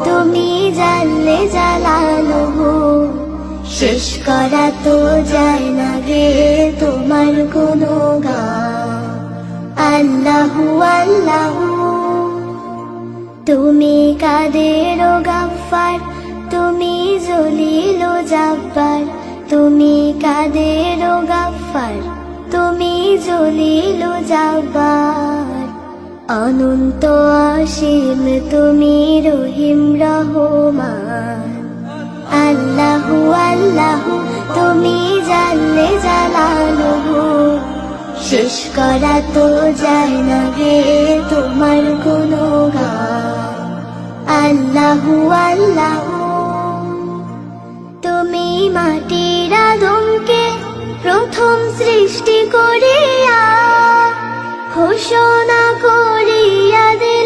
তুমি জানলে জালালুহু শেষ করা তো যায় না রে তোমার গুণগান আল্লাহু আল্লাহু তুমি কাদের ও গাফফার তুমি জলিল ও জাব্বার তুমি কাদের ও গাফফার তুমি জলিল ও জাব্বার অনন্ত অসীম তুমি রহিম রহমান আল্লাহু আল্লাহু তুমি জানলে জালালুহু শেষ করা তো যায় না রে তোমার গুণগান আল্লাহু আল্লাহু তুমি মাটির আদমকে প্রথম সৃষ্টি করিয়া ঘোষণা করিয়া দে